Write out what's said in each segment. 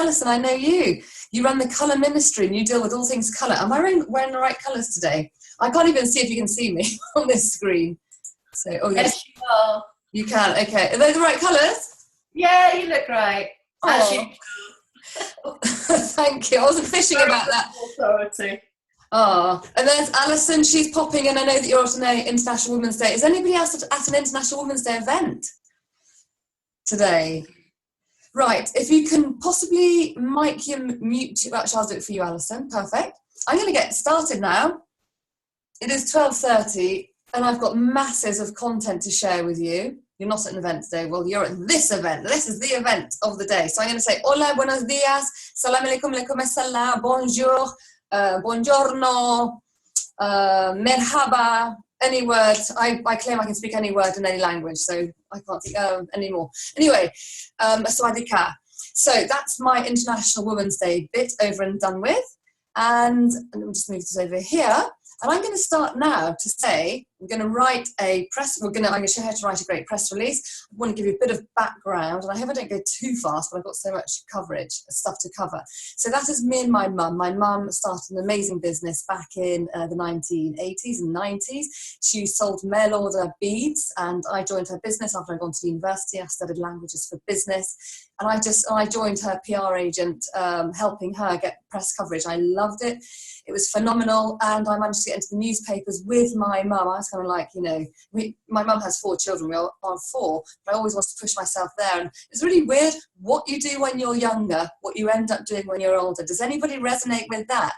Alison, I know you. You run the colour ministry and you deal with all things colour. Am I wearing the right colours today? I can't even see if you can see me on this screen. So, oh yes, you are. You can. Okay, are they the right colours? Yeah, you look great. Oh. Thank you. I wasn't fishing about that. Authority. Oh, and there's Alison. She's popping in. I know that you're at an International Women's Day. Is anybody else at an International Women's Day event today? Right. If you can possibly mic your mute. Actually, I'll do it for you, Alison. Perfect. I'm going to get started now. It is 12:30, and I've got masses of content to share with you. You're not at an event today. Well, you're at this event. This is the event of the day. So I'm going to say, hola, buenos días, salam alaikum, alaikum assalam, bonjour, buongiorno, merhaba, any word. I claim I can speak any word in any language, so I can't think anymore. Anyway, sawadika. So that's my International Women's Day bit over and done with. And let me just move this over here. And I'm going to start now to say, I'm going to write a press, I'm going to show you how to write a great press release. I want to give you a bit of background, and I hope I don't go too fast, but I've got so much coverage, stuff to cover. So that is me and my mum. My mum started an amazing business back in the 1980s and 90s. She sold mail order beads, and I joined her business after I'd gone to university. I studied languages for business, and I joined her PR agent, helping her get press coverage. I loved it. It was phenomenal, and I managed to get into the newspapers with my mum. I was kind of like, my mum has 4 children. We are 4, but I always wanted to push myself there. And it's really weird what you do when you're younger, what you end up doing when you're older. Does anybody resonate with that?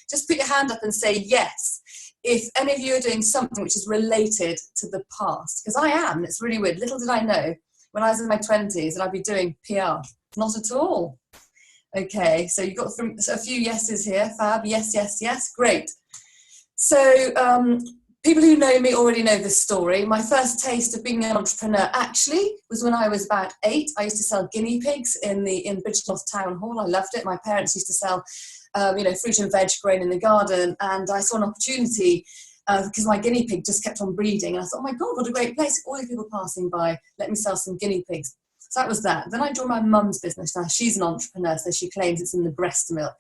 Just put your hand up and say yes if any of you are doing something which is related to the past. Because I am. It's really weird. Little did I know when I was in my 20s that I'd be doing PR. Not at all. Okay, so you've got a few yeses here. Fab, yes, yes, yes. Great. So people who know me already know this story. My first taste of being an entrepreneur actually was when I was about 8. I used to sell guinea pigs in Bridgenorth Town Hall. I loved it. My parents used to sell, fruit and veg grown in the garden, and I saw an opportunity because my guinea pig just kept on breeding. And I thought, oh my God, what a great place. All these people passing by, let me sell some guinea pigs. So that was that. Then I joined my mum's business. Now she's an entrepreneur, so she claims it's in the breast milk.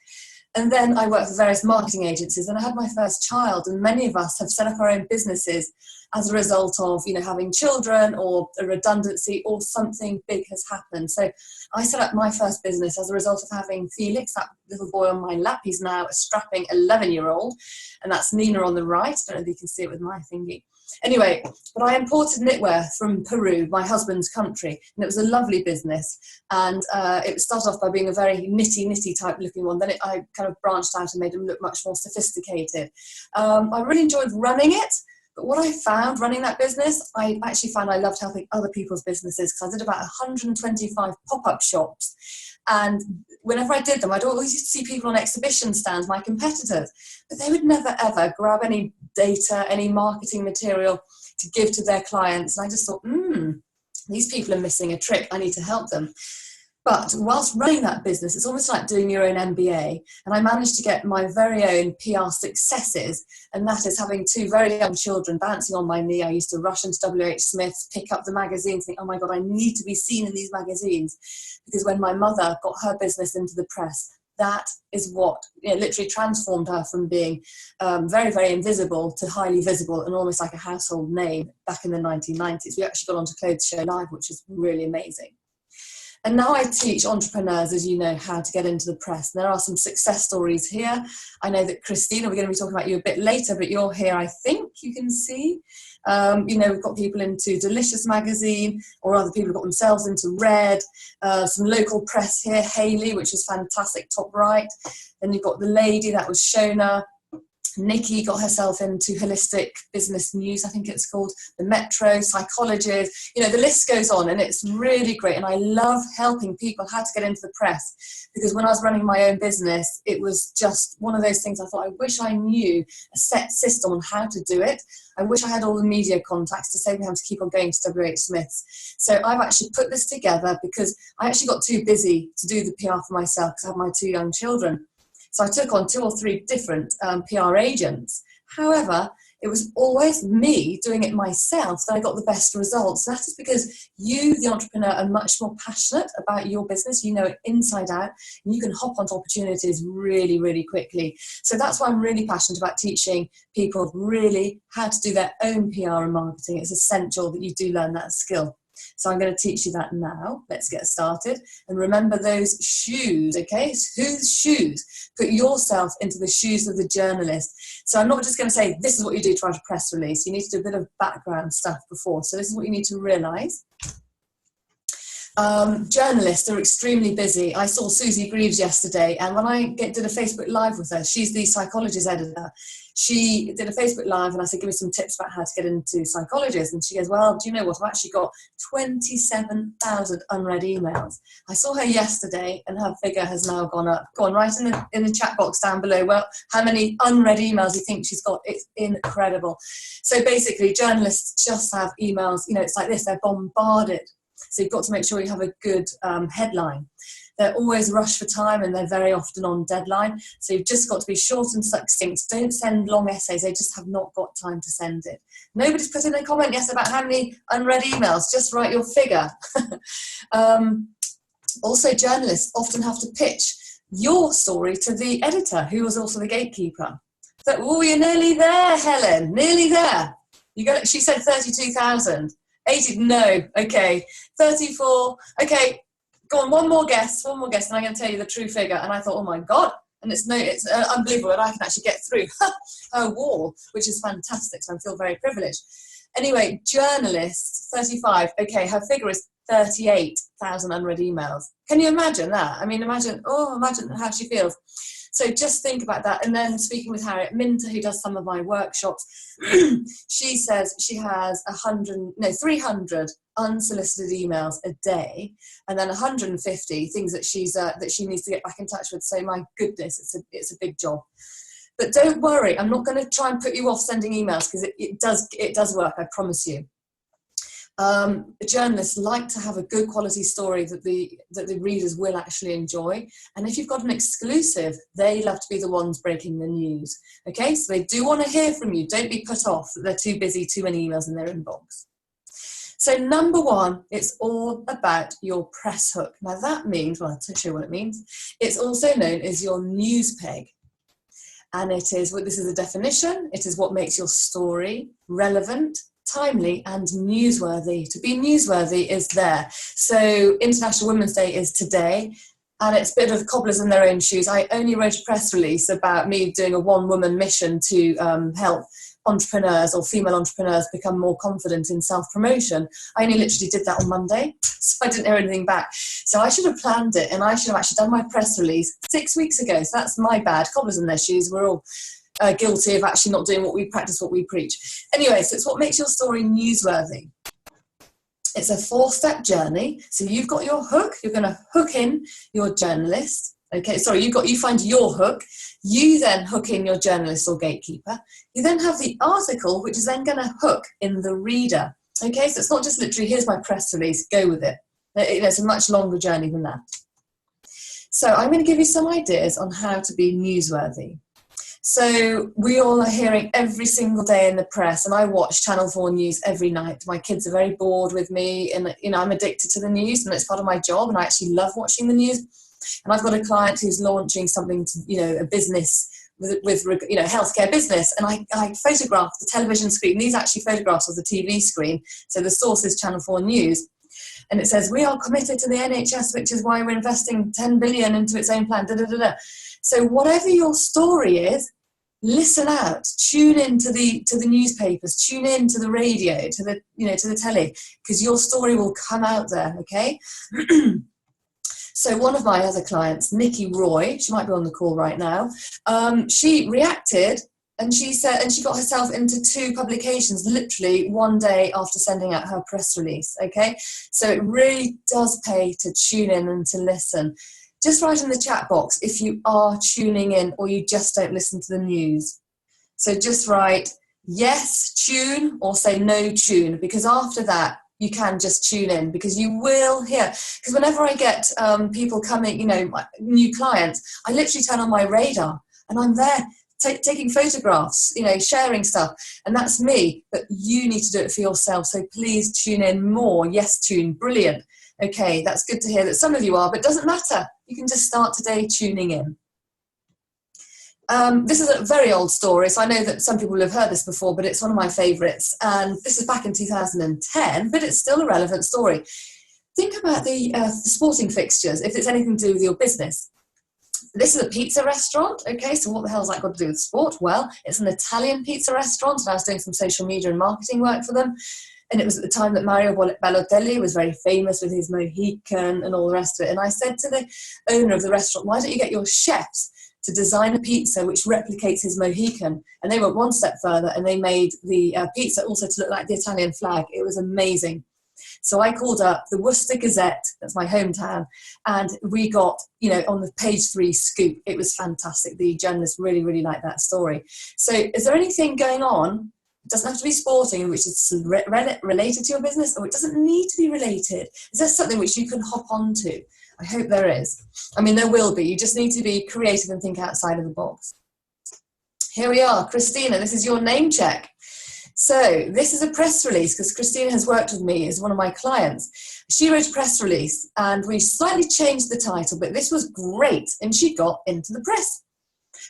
And then I worked for various marketing agencies, and I had my first child. And many of us have set up our own businesses as a result of, having children or a redundancy or something big has happened. So I set up my first business as a result of having Felix, that little boy on my lap. He's now a strapping 11-year-old, and that's Nina on the right. I don't know if you can see it with my thingy. Anyway, but I imported knitwear from Peru, my husband's country, and it was a lovely business. And it started off by being a very knitty type looking one. Then I kind of branched out and made them look much more sophisticated. I really enjoyed running it. But what I found running that business, I actually found I loved helping other people's businesses, because I did about 125 pop-up shops. And whenever I did them, I'd always used to see people on exhibition stands, my competitors, but they would never ever grab any data, any marketing material to give to their clients. And I just thought, these people are missing a trick. I need to help them. But whilst running that business, it's almost like doing your own MBA. And I managed to get my very own PR successes. And that is having 2 very young children bouncing on my knee. I used to rush into WH Smith's, pick up the magazines, think, oh my God, I need to be seen in these magazines. Because when my mother got her business into the press, that is what literally transformed her from being very, very invisible to highly visible and almost like a household name back in the 1990s. We actually got onto Clothes Show Live, which is really amazing. And now I teach entrepreneurs, as you know, how to get into the press. And there are some success stories here. I know that Christina, we're going to be talking about you a bit later, but you're here, I think you can see. We've got people into Delicious magazine, or other people have got themselves into Red. Some local press here, Hayley, which is fantastic, top right. Then you've got The Lady, that was Shona. Nikki got herself into Holistic Business News, I think it's called, the Metro, Psychologist, the list goes on, and it's really great. And I love helping people how to get into the press, because when I was running my own business, it was just one of those things I thought, I wish I knew a set system on how to do it. I wish I had all the media contacts to save me having to keep on going to WH Smith's. So I've actually put this together because I actually got too busy to do the PR for myself because I have my 2 young children. So I took on 2 or 3 different PR agents. However, it was always me doing it myself that I got the best results. That is because you, the entrepreneur, are much more passionate about your business. You know it inside out, and you can hop onto opportunities really, really quickly. So that's why I'm really passionate about teaching people really how to do their own PR and marketing. It's essential that you do learn that skill. So I'm going to teach you that now. Let's get started. And remember those shoes, okay? Whose shoes? Put yourself into the shoes of the journalist. So I'm not just going to say, this is what you do to write a press release. You need to do a bit of background stuff before. So this is what you need to realise. Journalists are extremely busy. I saw Susie Greaves yesterday, and when I did a Facebook Live with her, she's the psychologist editor. She did a Facebook Live, and I said, give me some tips about how to get into psychologists. And she goes, well, do you know what? I've actually got 27,000 unread emails. I saw her yesterday, and her figure has now gone up. Go on, write in the chat box down below, well, how many unread emails you think she's got. It's incredible. So basically, journalists just have emails, you know, it's like this, they're bombarded. So you've got to make sure you have a good headline. They're always rushed for time, and they're very often on deadline. So you've just got to be short and succinct. Don't send long essays. They just have not got time to send it. Nobody's put in a comment yet about how many unread emails. Just write your figure. Also, journalists often have to pitch your story to the editor, who was also the gatekeeper. So, oh, you're nearly there, Helen. Nearly there. You got it. She said 32,000. 80, no, okay, 34, okay, go on, one more guess, and I'm going to tell you the true figure. And I thought, oh my God, and it's unbelievable that I can actually get through her wall, which is fantastic, so I feel very privileged. Anyway, journalists, 35, okay, her figure is 38,000 unread emails. Can you imagine that? I mean, imagine how she feels. So just think about that. And then speaking with Harriet Minter, who does some of my workshops, she says she has 300 unsolicited emails a day, and then 150 things that she needs to get back in touch with. So my goodness, it's a big job. But don't worry, I'm not going to try and put you off sending emails, because it does work, I promise you. Journalists like to have a good quality story that the readers will actually enjoy, and if you've got an exclusive, they love to be the ones breaking the news. Okay, so they do want to hear from you. Don't be put off that they're too busy, too many emails in their inbox. So number one, it's all about your press hook. Now that means, well, I'll show you what it means. It's also known as your news peg. And it is, well, this is a definition, it is what makes your story relevant, timely and newsworthy. To be newsworthy is there. So International Women's Day is today, and it's a bit of cobblers in their own shoes. I only wrote a press release about me doing a one-woman mission to help entrepreneurs or female entrepreneurs become more confident in self-promotion. I only literally did that on Monday, so I didn't hear anything back. So I should have planned it, and I should have actually done my press release 6 weeks ago. So that's my bad. Cobblers in their shoes. We're all guilty of actually not doing what we practice, what we preach. Anyway, so it's what makes your story newsworthy. It's a 4-step journey. So you've got your hook. You're going to hook in your journalist. Okay, sorry, you find your hook. You then hook in your journalist or gatekeeper. You then have the article, which is then going to hook in the reader. Okay, so it's not just literally, here's my press release, go with it. It's a much longer journey than that. So I'm going to give you some ideas on how to be newsworthy. So we all are hearing every single day in the press, and I watch Channel 4 News every night. My kids are very bored with me, and I'm addicted to the news, and it's part of my job, and I actually love watching the news. And I've got a client who's launching something to, a business with healthcare business, and I photograph the television screen. These are actually photographs of the TV screen. So the source is Channel 4 News. And it says, we are committed to the NHS, which is why we're investing 10 billion into its own plan. Da, da, da, da. So whatever your story is, listen out, tune in to the newspapers, tune in to the radio, to the telly, because your story will come out there, okay? So one of my other clients, Nikki Roy, she might be on the call right now, she reacted, and she said, and she got herself into 2 publications literally one day after sending out her press release, okay? So it really does pay to tune in and to listen. Just write in the chat box if you are tuning in or you just don't listen to the news. So just write yes, tune, or say no, tune, because after that, you can just tune in, because you will hear. Because whenever I get people coming, new clients, I literally turn on my radar and I'm there taking photographs, sharing stuff. And that's me, but you need to do it for yourself. So please tune in more. Yes, tune. Brilliant. Okay, that's good to hear that some of you are, but it doesn't matter. You can just start today tuning in. This is a very old story, so I know that some people will have heard this before, but it's one of my favourites. And this is back in 2010, but it's still a relevant story. Think about the sporting fixtures, if it's anything to do with your business. This is a pizza restaurant, okay, so what the hell's that got to do with sport? Well, it's an Italian pizza restaurant, and I was doing some social media and marketing work for them. And it was at the time that Mario Balotelli was very famous with his Mohican and all the rest of it. And I said to the owner of the restaurant, why don't you get your chefs to design a pizza which replicates his Mohican? And they went one step further, and they made the pizza also to look like the Italian flag. It was amazing. So I called up the Worcester Gazette, that's my hometown, and we got, on the page 3 scoop. It was fantastic. The journalists really, really liked that story. So is there anything going on? It doesn't have to be sporting, which is related to your business, or it doesn't need to be related. Is there something which you can hop onto? I hope there is. I mean, there will be. You just need to be creative and think outside of the box. Here we are. Christina, this is your name check. So this is a press release, because Christina has worked with me as one of my clients. She wrote a press release, and we slightly changed the title, but this was great, and she got into the press.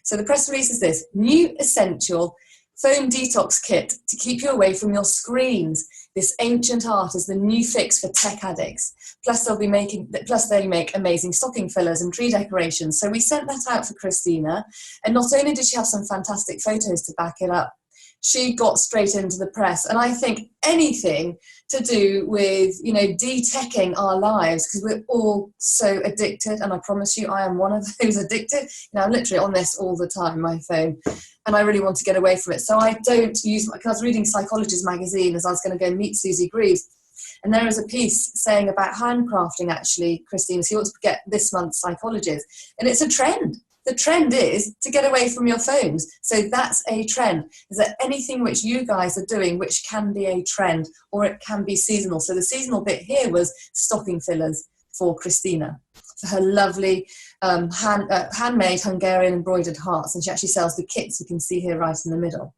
So the press release is this: new essential phone detox kit to keep you away from your screens. This ancient art is the new fix for tech addicts. Plus they make amazing stocking fillers and tree decorations. So we sent that out for Christina, and not only did she have some fantastic photos to back it up, she got straight into the press. And I think anything to do with, de-teching our lives, because we're all so addicted, and I promise you I am one of those addicted. I'm literally on this all the time, my phone, and I really want to get away from it. So I don't use, because I was reading Psychologist magazine as I was going to go meet Susie Greaves, and there is a piece saying about handcrafting, actually, Christine, so you ought to get this month's Psychologist, and it's a trend. The trend is to get away from your phones. So that's a trend. Is there anything which you guys are doing which can be a trend, or it can be seasonal? So the seasonal bit here was stocking fillers for Christina, for her lovely handmade Hungarian embroidered hearts. And she actually sells the kits you can see here right in the middle.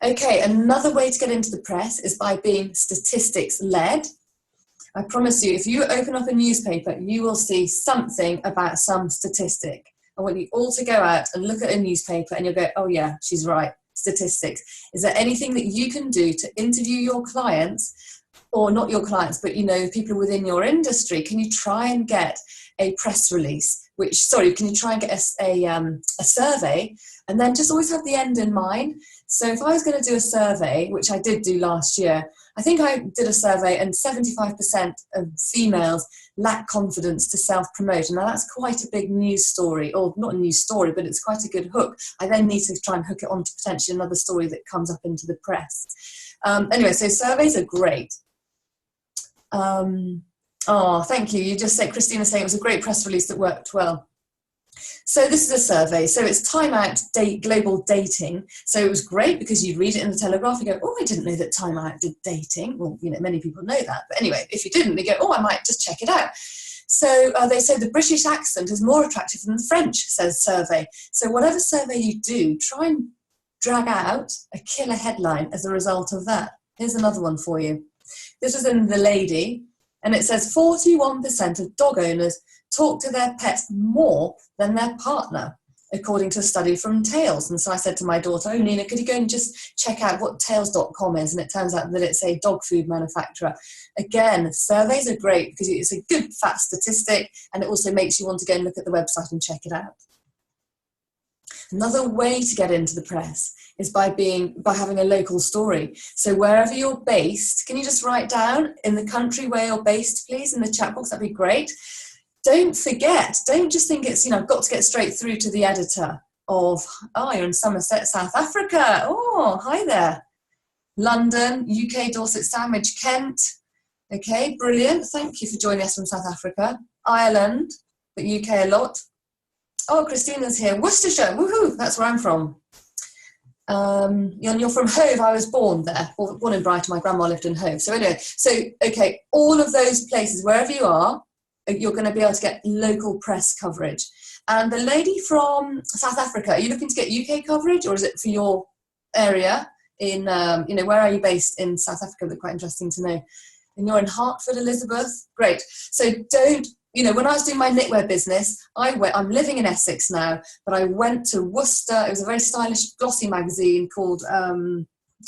Okay, another way to get into the press is by being statistics-led. I promise you, if you open up a newspaper, you will see something about some statistic. I want you all to go out and look at a newspaper, and you'll go, oh yeah, she's right, statistics. Is there anything that you can do to interview your clients, or not your clients, but people within your industry? Can you try and get a press release, can you try and get a survey, and then just always have the end in mind? So if I was going to do a survey, which I did do last year, I think I did a survey, and 75% of females lack confidence to self-promote. And now that's quite a big news story, or not a news story, but it's quite a good hook. I then need to try and hook it onto potentially another story that comes up into the press. Anyway, so surveys are great. Oh, thank you. You just said, Christina saying it was a great press release that worked well. So this is a survey. So it's Time Out Global Dating. So it was great because you'd read it in the Telegraph and go, oh, I didn't know that Time Out did dating. Well, many people know that. But anyway, if you didn't, they go, oh, I might just check it out. So they say the British accent is more attractive than the French, says survey. So whatever survey you do, try and drag out a killer headline as a result of that. Here's another one for you. This is in The Lady, and it says 41% of dog owners talk to their pets more than their partner, according to a study from Tails. And so I said to my daughter, oh, Nina, could you go and just check out what Tails.com is? And it turns out that it's a dog food manufacturer. Again, surveys are great because it's a good fat statistic, and it also makes you want to go and look at the website and check it out. Another way to get into the press is by having a local story. So wherever you're based, can you just write down in the country where you're based, please, in the chat box? That'd be great. Don't forget, don't just think it's, I've got to get straight through to the editor of, oh, you're in Somerset, South Africa. Oh, hi there. London, UK, Dorset, Sandwich, Kent. Okay, brilliant. Thank you for joining us from South Africa. Ireland, but UK a lot. Oh, Christina's here. Worcestershire, woohoo, that's where I'm from. You're from Hove. I was born there, born in Brighton. My grandma lived in Hove. So anyway, okay, all of those places, wherever you are, you're going to be able to get local press coverage. And the lady from South Africa, are you looking to get UK coverage, or is it for your area in, where are you based in South Africa? That's quite interesting to know. And you're in Hertford, Elizabeth? Great. So don't, when I was doing my knitwear business, I'm living in Essex now, but I went to Worcester. It was a very stylish, glossy magazine called,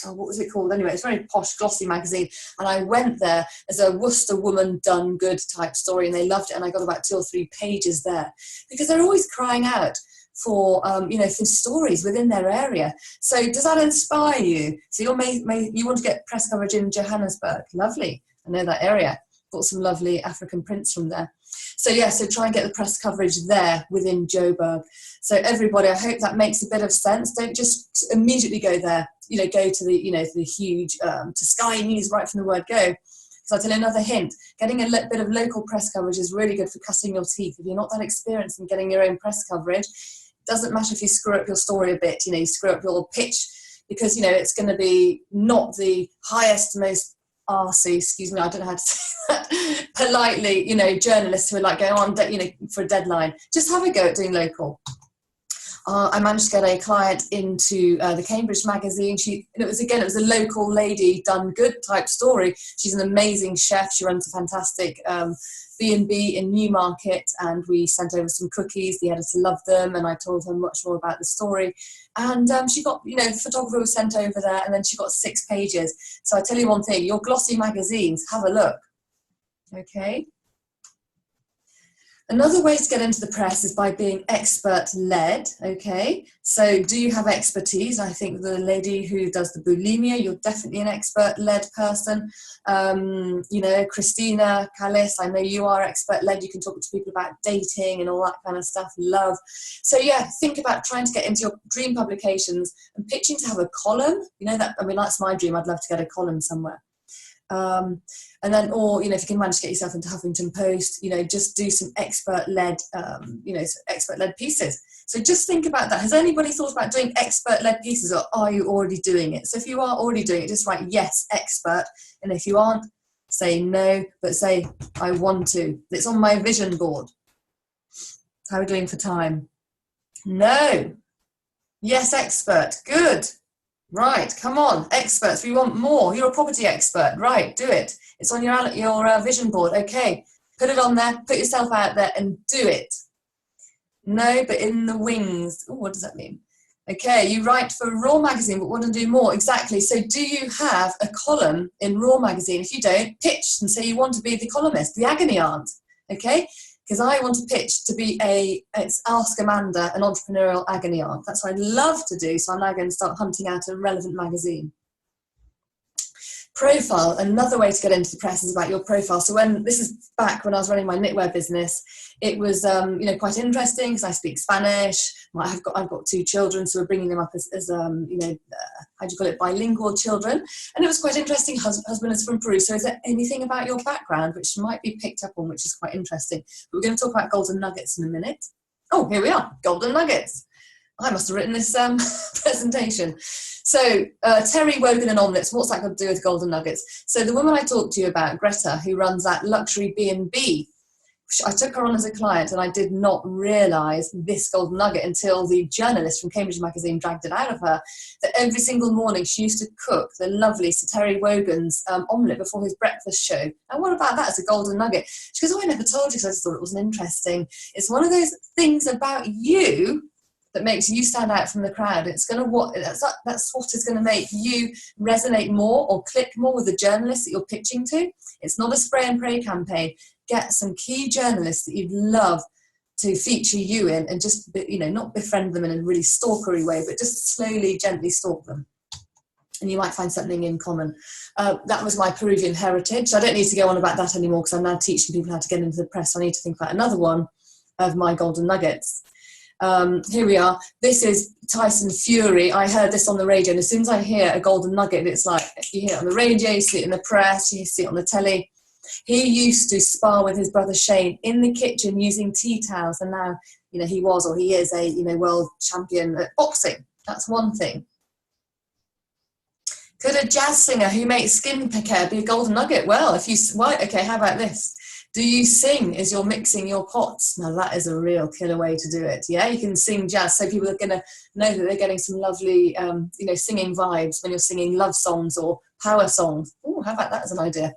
what was it called? Anyway, it's a very posh, glossy magazine. And I went there as a Worcester woman done good type story, and they loved it. And I got about 2 or 3 pages there because they're always crying out for, for stories within their area. So does that inspire you? So you want to get press coverage in Johannesburg. Lovely. I know that area. Got some lovely African prints from there. So so try and get the press coverage there within Joburg. So everybody, I hope that makes a bit of sense. Don't just immediately go there, go to the huge, to Sky News right from the word go. Because I'll tell you another hint, getting a bit of local press coverage is really good for cutting your teeth. If you're not that experienced in getting your own press coverage, it doesn't matter if you screw up your story a bit, you screw up your pitch, because, it's going to be not the highest, most arsey, excuse me, I don't know how to say that politely, journalists who are like going on, for a deadline. Just have a go at doing local. I managed to get a client into the Cambridge magazine. It was a local lady done good type story. She's an amazing chef. She runs a fantastic B&B in Newmarket, and we sent over some cookies. The editor loved them, and I told her much more about the story. And she got, the photographer was sent over there, and then she got 6 pages. So I tell you one thing, your glossy magazines, have a look. Okay. Another way to get into the press is by being expert-led, okay? So do you have expertise? I think the lady who does the bulimia, you're definitely an expert-led person. Christina Callis, I know you are expert-led. You can talk to people about dating and all that kind of stuff, love. So think about trying to get into your dream publications and pitching to have a column. That's my dream. I'd love to get a column somewhere. And then, or, if you can manage to get yourself into Huffington Post, just do some expert-led, expert-led pieces. So just think about that. Has anybody thought about doing expert-led pieces, or are you already doing it? So if you are already doing it, just write yes, expert. And if you aren't, say no, but say I want to. It's on my vision board. How are we doing for time? No. Yes, expert. Good. Right, come on, experts, we want more. You're a property expert, right, do it. It's on your vision board, okay. Put it on there, put yourself out there and do it. No, but in the wings. Oh, what does that mean? Okay, you write for Raw Magazine, but want to do more. Exactly, so do you have a column in Raw Magazine? If you don't, pitch and say you want to be the columnist, the agony aunt, okay? Because I want to pitch to be it's Ask Amanda, an entrepreneurial agony aunt. That's what I love to do. So I'm now going to start hunting out a relevant magazine. Profile, another way to get into the press is about your profile. So this is back when I was running my knitwear business, it was quite interesting because I speak Spanish. I've got 2 children, so we're bringing them up as bilingual children. And it was quite interesting. Husband is from Peru. So is there anything about your background which might be picked up on, which is quite interesting? But we're going to talk about golden nuggets in a minute. Oh, here we are, golden nuggets. I must have written this presentation. So Terry Wogan and omelets, what's that got to do with golden nuggets? So the woman I talked to you about, Greta, who runs that luxury B&B, I took her on as a client, and I did not realise this golden nugget until the journalist from Cambridge magazine dragged it out of her, that every single morning she used to cook the lovely Sir Terry Wogan's omelette before his breakfast show. And what about that as a golden nugget? She goes, oh, I never told you, because I just thought it wasn't interesting. It's one of those things about you that makes you stand out from the crowd. That's what is going to make you resonate more or click more with the journalists that you're pitching to. It's not a spray and pray campaign. Get some key journalists that you'd love to feature you in, and just, not befriend them in a really stalkery way, but just slowly, gently stalk them. And you might find something in common. That was my Peruvian heritage. I don't need to go on about that anymore because I'm now teaching people how to get into the press. I need to think about another one of my golden nuggets. Here we are. This is Tyson Fury. I heard this on the radio, and as soon as I hear a golden nugget, it's like you hear it on the radio, you see it in the press, you see it on the telly. He used to spar with his brother Shane in the kitchen using tea towels, and now he is a world champion at boxing. That's one thing. Could a jazz singer who makes skincare be a golden nugget? Well, okay, how about this? Do you sing as you're mixing your pots? Now that is a real killer way to do it. Yeah, you can sing jazz, so people are going to know that they're getting some lovely, singing vibes when you're singing love songs or power songs. Oh, how about that as an idea?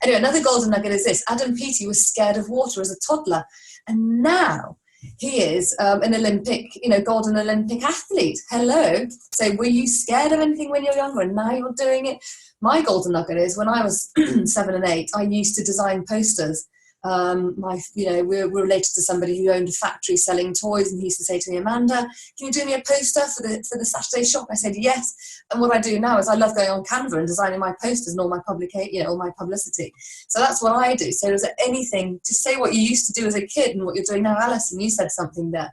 Anyway, another golden nugget is this. Adam Peaty was scared of water as a toddler, and now he is an Olympic, golden Olympic athlete. Hello. So were you scared of anything when you were younger and now you're doing it? My golden nugget is when I was 7 and 8, I used to design posters. We're related to somebody who owned a factory selling toys, and he used to say to me, Amanda, can you do me a poster for the Saturday shop? I said yes. And what I do now is I love going on Canva and designing my posters and all my all my publicity. So that's what I do. So is there anything, just say what you used to do as a kid and what you're doing now. Alison, you said something there.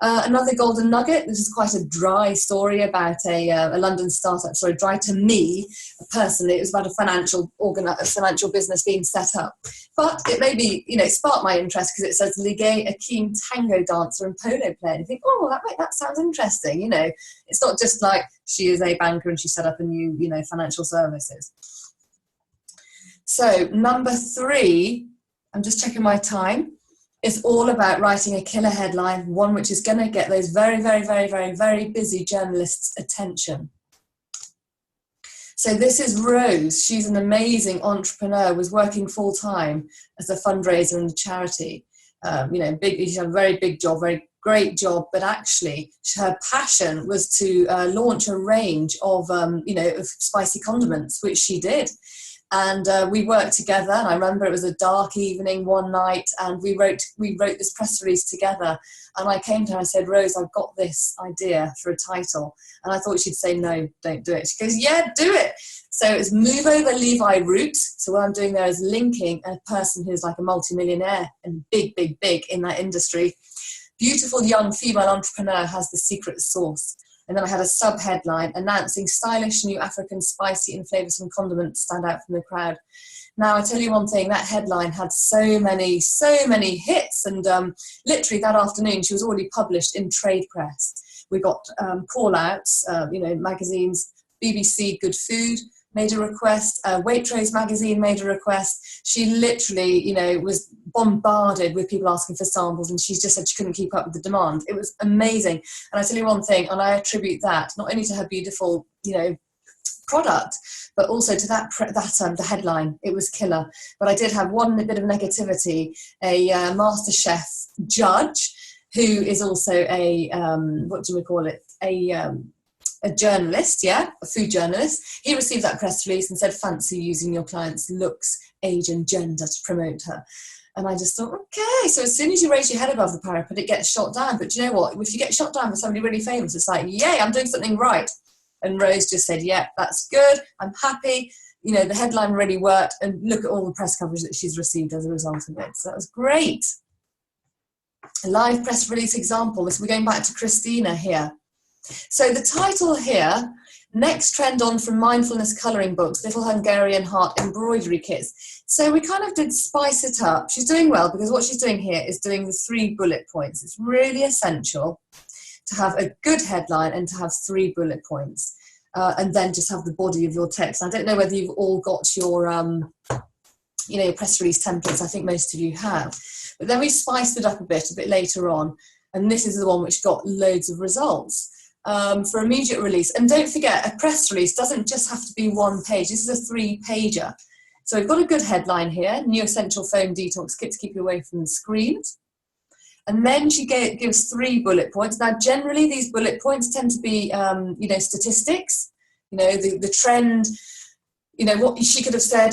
Another golden nugget, this is quite a dry story about a London startup, dry to me personally. It was about a financial business being set up. But it maybe, sparked my interest because it says Ligue, a keen tango dancer and polo player. And you think, oh, that sounds interesting. It's not just like she is a banker and she set up a new, financial services. So number 3, I'm just checking my time. It's all about writing a killer headline, one which is going to get those very, very, very, very, very busy journalists' attention. So this is Rose. She's an amazing entrepreneur, was working full-time as a fundraiser and a charity. She had a very big job, very great job, but actually her passion was to launch a range of spicy condiments, which she did. And we worked together, and I remember it was a dark evening one night, and we wrote this press release together. And I came to her and said, Rose, I've got this idea for a title. And I thought she'd say, no, don't do it. She goes, yeah, do it. So it's Move Over Levi Roots. So what I'm doing there is linking a person who's like a multimillionaire and big, big, big in that industry. Beautiful young female entrepreneur has the secret sauce. And then I had a sub-headline announcing stylish new African spicy and flavoursome condiments stand out from the crowd. Now, I tell you one thing, that headline had so many hits. And literally that afternoon, she was already published in trade press. We got call-outs, magazines, BBC Good Food made a request, Waitrose magazine made a request. She literally, was bombarded with people asking for samples, and she just said she couldn't keep up with the demand. It was amazing. And I tell you one thing, and I attribute that not only to her beautiful, product, but also to the headline. It was killer. But I did have one bit of negativity. A MasterChef judge, who is also a a journalist, a food journalist. He received that press release and said, fancy using your client's looks, age and gender to promote her. And I just thought, okay, so as soon as you raise your head above the parapet, it gets shot down. But you know what? If you get shot down for somebody really famous, it's like, yay, I'm doing something right. And Rose just said, yeah, that's good. I'm happy. The headline really worked. And look at all the press coverage that she's received as a result of it. So that was great. A live press release example. We're going back to Christina here. So the title here, next trend on from mindfulness colouring books, Little Hungarian Heart embroidery kits. So we kind of did spice it up. She's doing well because what she's doing here is doing the 3 bullet points. It's really essential to have a good headline and to have 3 bullet points, and then just have the body of your text. I don't know whether you've all got your, your press release templates. I think most of you have. But then we spiced it up a bit later on, and this is the one which got loads of results. For immediate release. And don't forget, a press release doesn't just have to be 1 page. This is a 3-pager. So we've got a good headline here, New Essential Foam Detox Kit to keep you away from the screens. And then she gives 3 bullet points. Now, generally, these bullet points tend to be, statistics. The trend, what she could have said,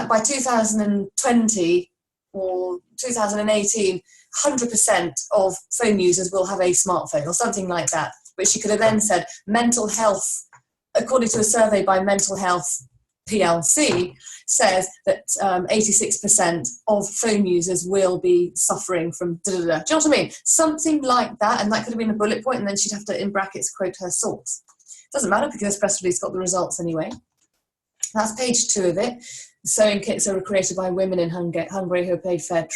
by 2020 or 2018, 100% of phone users will have a smartphone or something like that. But she could have then said mental health, according to a survey by Mental Health PLC, says that 86% of phone users will be suffering from da-da-da. Do you know what I mean? Something like that, and that could have been a bullet point, and then she'd have to, in brackets, quote her source. Doesn't matter because press release got the results anyway. That's page 2 of it. Sewing kits are created by women in Hungary who are paid fair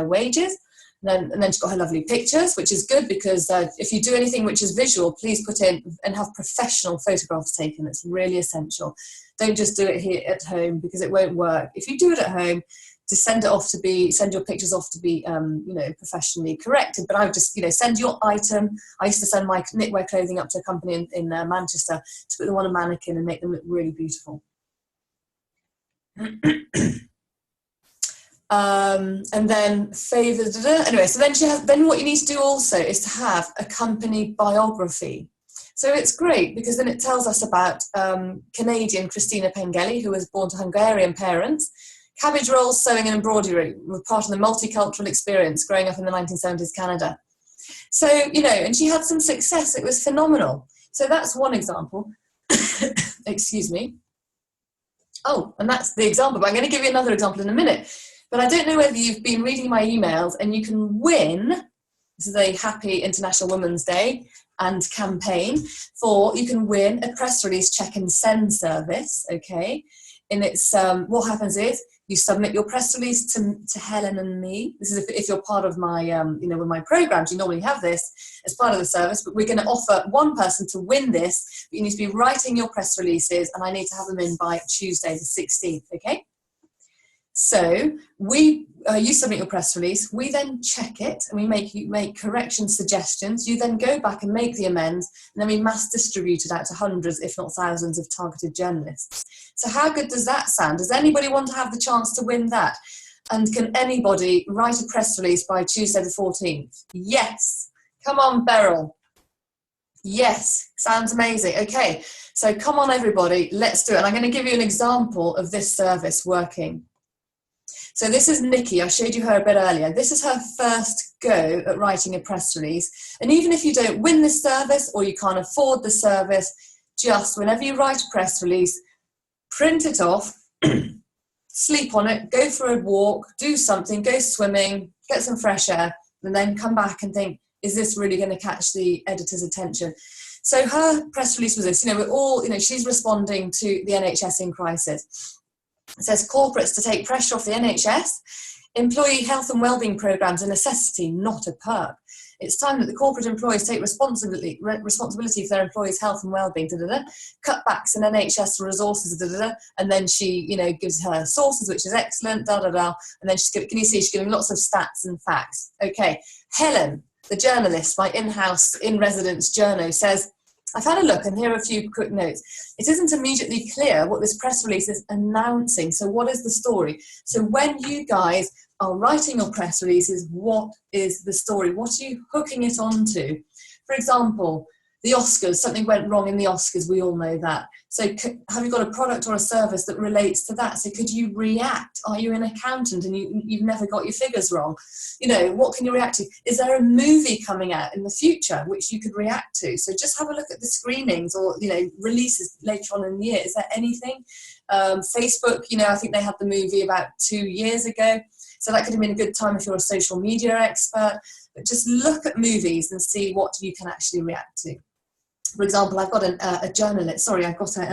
wages. And then she's got her lovely pictures, which is good because if you do anything which is visual, please put in and have professional photographs taken. It's really essential. Don't just do it here at home, because it won't work. If you do it at home, to send your pictures off to be, professionally corrected. But I would just, send your item. I used to send my knitwear clothing up to a company in Manchester to put them on a mannequin and make them look really beautiful. And then favors. Anyway, so then what you need to do also is to have a company biography. So it's great because then it tells us about Canadian Christina Pengelly, who was born to Hungarian parents. Cabbage rolls, sewing and embroidery were part of the multicultural experience growing up in the 1970s Canada. So, and she had some success. It was phenomenal. So that's one example. Excuse me. Oh, and that's the example. But I'm going to give you another example in a minute. But I don't know whether you've been reading my emails, and you can win. This is a happy International Women's Day and campaign you can win a press release check and send service. Okay. And it's, what happens is, you submit your press release to Helen and me. This is if you're part of my, with my programs, you normally have this as part of the service, but we're going to offer one person to win this. But you need to be writing your press releases, and I need to have them in by Tuesday the 16th, okay? So you submit your press release, we then check it, and we make correction suggestions. You then go back and make the amends, and then we mass distribute it out to hundreds, if not thousands, of targeted journalists. So how good does that sound? Does anybody want to have the chance to win that? And can anybody write a press release by Tuesday the 14th? Yes. Come on, Beryl. Yes. Sounds amazing. Okay. So come on, everybody. Let's do it. And I'm going to give you an example of this service working. So this is Nikki. I showed you her a bit earlier. This is her first go at writing a press release. And even if you don't win this service or you can't afford the service, just whenever you write a press release, print it off, sleep on it, go for a walk, do something, go swimming, get some fresh air, and then come back and think, is this really going to catch the editor's attention? So her press release was this, we're all, she's responding to the NHS in crisis. It says corporates to take pressure off the NHS. Employee health and wellbeing programs a necessity, not a perk. It's time that the corporate employees take responsibility for their employees' health and wellbeing. Cutbacks in NHS resources. And then she, gives her sources, which is excellent. And then she's giving lots of stats and facts. Okay, Helen, the journalist, my in-residence journo, says, I've had a look, and here are a few quick notes. It isn't immediately clear what this press release is announcing. So what is the story? So when you guys are writing your press releases, what is the story? What are you hooking it onto? For example, the Oscars, something went wrong in the Oscars, we all know that. So have you got a product or a service that relates to that? So could you react? Are you an accountant and you've never got your figures wrong? What can you react to? Is there a movie coming out in the future which you could react to? So just have a look at the screenings or, releases later on in the year. Is there anything? Facebook, I think they had the movie about 2 years ago. So that could have been a good time if you're a social media expert. But just look at movies and see what you can actually react to. For example, I've got an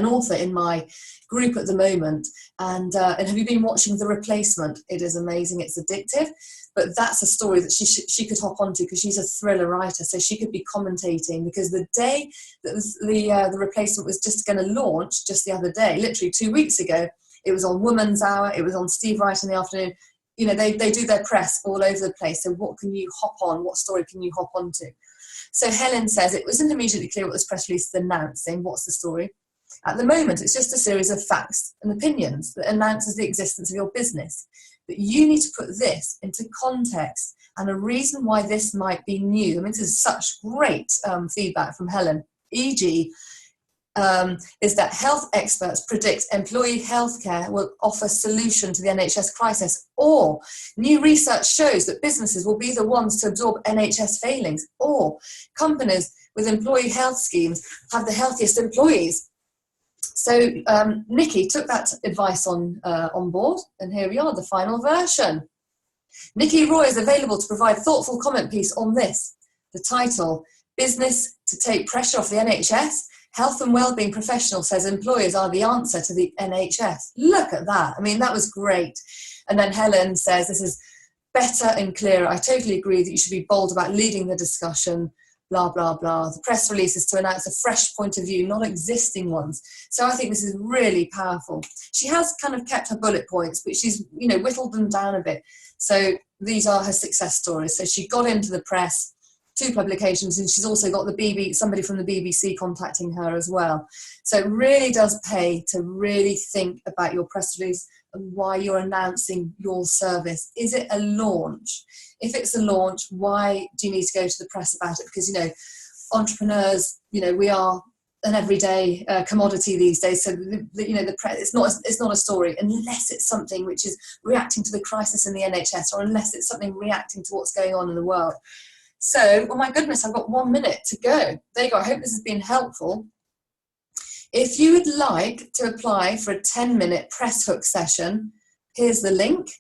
author in my group at the moment. And have you been watching The Replacement? It is amazing. It's addictive. But that's a story that she could hop onto because she's a thriller writer. So she could be commentating, because the day that the Replacement was just going to launch, just the other day, literally 2 weeks ago, it was on Woman's Hour. It was on Steve Wright in the afternoon. They do their press all over the place. So what can you hop on? What story can you hop onto? So Helen says, it wasn't immediately clear what this press release is announcing. What's the story? At the moment, it's just a series of facts and opinions that announces the existence of your business. But you need to put this into context and a reason why this might be new. This is such great feedback from Helen. E.g., is that health experts predict employee healthcare will offer solution to the NHS crisis, or new research shows that businesses will be the ones to absorb NHS failings, or companies with employee health schemes have the healthiest employees. So Nikki took that advice on board, and here we are, the final version. Nikki Roy is available to provide thoughtful comment piece on this. The title, Business to Take Pressure Off the NHS. Health and Wellbeing Professional says employers are the answer to the NHS. Look at that. That was great. And then Helen says, this is better and clearer. I totally agree that you should be bold about leading the discussion. blah, blah, blah. The press release is to announce a fresh point of view, not existing ones. So I think this is really powerful. She has kind of kept her bullet points, but she's, you know, whittled them down a bit. So these are her success stories. So she got into the press, 2 publications, and she's also got somebody from the BBC contacting her as well. So it really does pay to really think about your press release and why you're announcing your service. Is it a launch? If it's a launch, why do you need to go to the press about it? Because, you know, entrepreneurs, you know, we are an everyday commodity these days. So, you know, the press, it's not a story unless it's something which is reacting to the crisis in the NHS, or unless it's something reacting to what's going on in the world. So, oh my goodness, I've got 1 minute to go. There you go. I hope this has been helpful. If you would like to apply for a 10-minute press hook session, here's the link,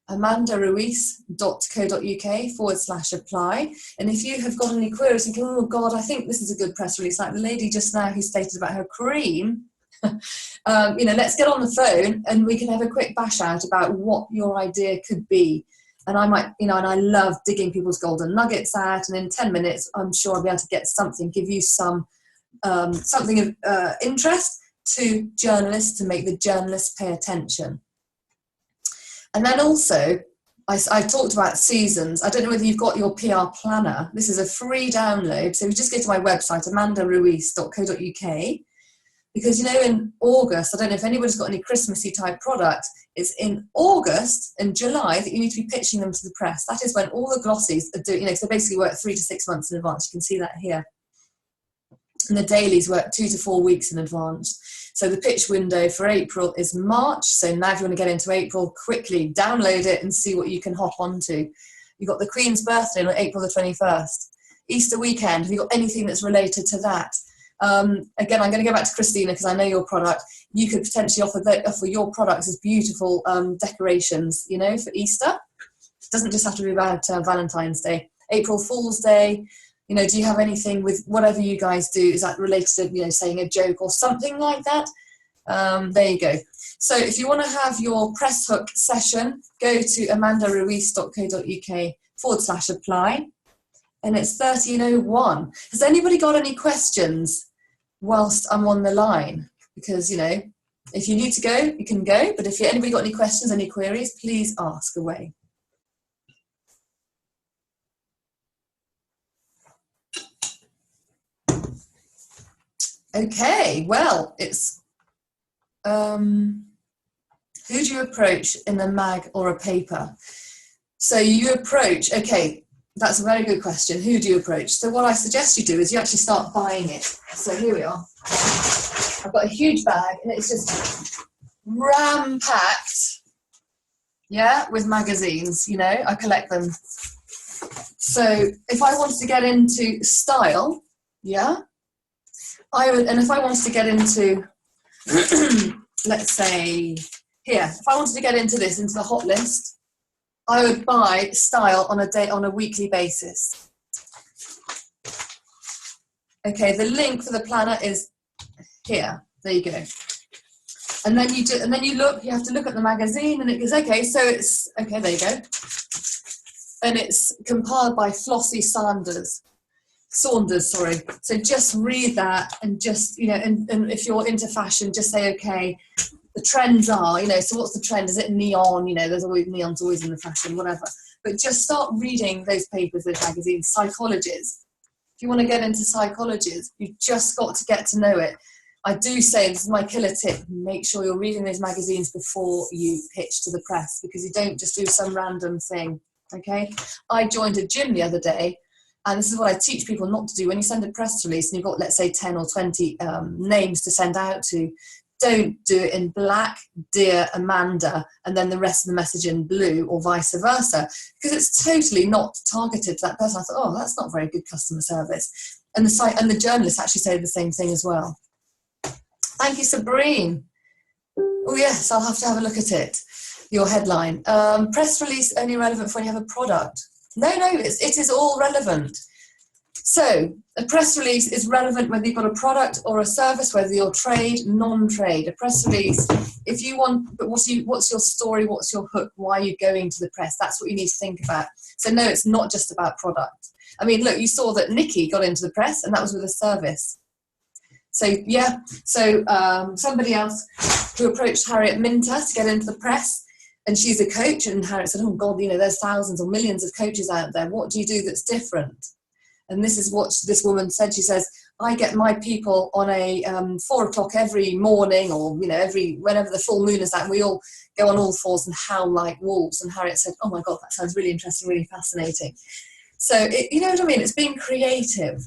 amandaruiz.co.uk/apply. And if you have got any queries and go, oh God, I think this is a good press release, like the lady just now who stated about her cream, you know, let's get on the phone and we can have a quick bash out about what your idea could be. And I might, you know, and I love digging people's golden nuggets out. And in 10 minutes, I'm sure I'll be able to get something, give you some something of interest to journalists, to make the journalists pay attention. And then also, I talked about seasons. I don't know whether you've got your PR planner. This is a free download. So if you just go to my website, amandaruiz.co.uk, because, you know, in August, I don't know if anybody's got any Christmassy type product, it's in August and July that you need to be pitching them to the press. That is when all the glossies are doing, you know, so they basically work 3 to 6 months in advance. You can see that here. And the dailies work 2 to 4 weeks in advance. So the pitch window for April is March. So now if you want to get into April, quickly download it and see what you can hop onto. You've got the Queen's birthday on April the 21st. Easter weekend, have you got anything that's related to that? Again, I'm going to go back to Christina because I know your product. You could potentially offer your products as beautiful decorations, you know, for Easter. It doesn't just have to be about Valentine's Day. April Fool's Day, you know, do you have anything with whatever you guys do? Is that related to, you know, saying a joke or something like that? There you go. So if you want to have your press hook session, go to amandaruiz.co.uk/apply. And it's 13:01. Has anybody got any questions whilst I'm on the line? Because, you know, if you need to go, you can go. But if anybody got any questions, any queries, please ask away. Okay, well, it's who do you approach in a mag or a paper? So you approach, okay, that's a very good question. Who do you approach? So what I suggest you do is you actually start buying it. So here we are. I've got a huge bag and it's just ram-packed, yeah, with magazines, you know, I collect them. So if I wanted to get into style, yeah, I would, and if I wanted to get into, let's say here, if I wanted to get into this, into the hot list, I would buy style on a weekly basis. Okay, the link for the planner is here. There you go. And then you look, you have to look at the magazine and it goes, okay, so it's, okay, there you go. And it's compiled by Flossie Saunders, sorry. So just read that and just, you know, and if you're into fashion, just say, okay, the trends are, you know, so what's the trend? Is it neon? You know, there's always, neon's always in the fashion, whatever. But just start reading those papers, those magazines, psychologies. If you want to get into psychologies, you've just got to get to know it. I do say, this is my killer tip, make sure you're reading those magazines before you pitch to the press, because you don't just do some random thing, okay? I joined a gym the other day, and this is what I teach people not to do. When you send a press release and you've got, let's say, 10 or 20 names to send out to, don't do it in black, dear Amanda, and then the rest of the message in blue, or vice versa, because it's totally not targeted to that person. I thought, oh, that's not very good customer service. And the site and the journalists actually say the same thing as well. Thank you, Sabrine. Oh yes, I'll have to have a look at it. Your headline. Press release only relevant for when you have a product. No, it is all relevant. So a press release is relevant whether you've got a product or a service, whether you're trade, non-trade. A press release, if you want, but what's your story, what's your hook, why are you going to the press? That's what you need to think about. So no, it's not just about product. I mean, look, you saw that Nikki got into the press and that was with a service. So yeah, so somebody else who approached Harriet Minter to get into the press, and she's a coach, and Harriet said, oh God, there's thousands or millions of coaches out there. What do you do that's different? And this is what this woman said. She says, I get my people on a 4 o'clock every morning, or whenever the full moon is out, and we all go on all fours and howl like wolves. And Harriet said, oh my God, that sounds really interesting, really fascinating. So you know what I mean? It's being creative.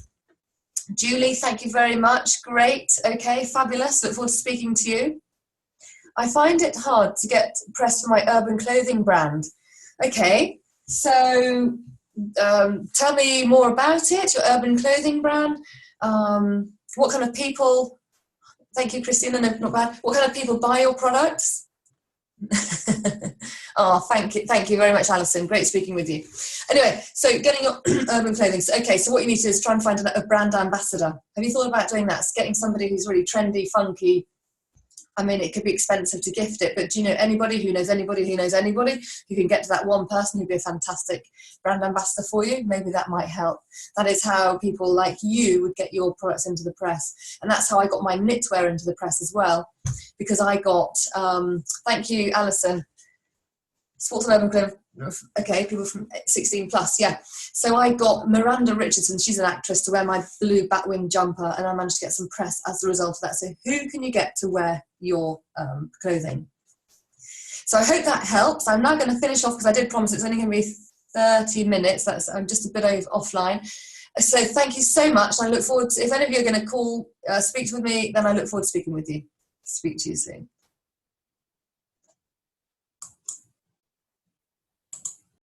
Julie, thank you very much. Great. Okay, fabulous. Look forward to speaking to you. I find it hard to get press for my urban clothing brand. Okay, so tell me more about it, your urban clothing brand. What kind of people, thank you, Christina, no, not bad. What kind of people buy your products? Oh, thank you very much, Alison. Great speaking with you. Anyway, so getting your urban clothing. Okay, so what you need to do is try and find a brand ambassador. Have you thought about doing that? It's getting somebody who's really trendy, funky. I mean, it could be expensive to gift it, but do you know anybody who knows anybody who knows anybody who can get to that one person who'd be a fantastic brand ambassador for you? Maybe that might help. That is how people like you would get your products into the press. And that's how I got my knitwear into the press as well, because I got, thank you, Alison, Sports and Urban Clothing. Okay, people from 16 plus, yeah. So I got Miranda Richardson, she's an actress, to wear my blue batwing jumper, and I managed to get some press as a result of that. So who can you get to wear your clothing? So I hope that helps. I'm now going to finish off because I did promise it's only going to be 30 minutes. I'm just a bit offline. So thank you so much. I look forward to, if any of you are going to call, speak with me, then I look forward to speaking with you. Speak to you soon.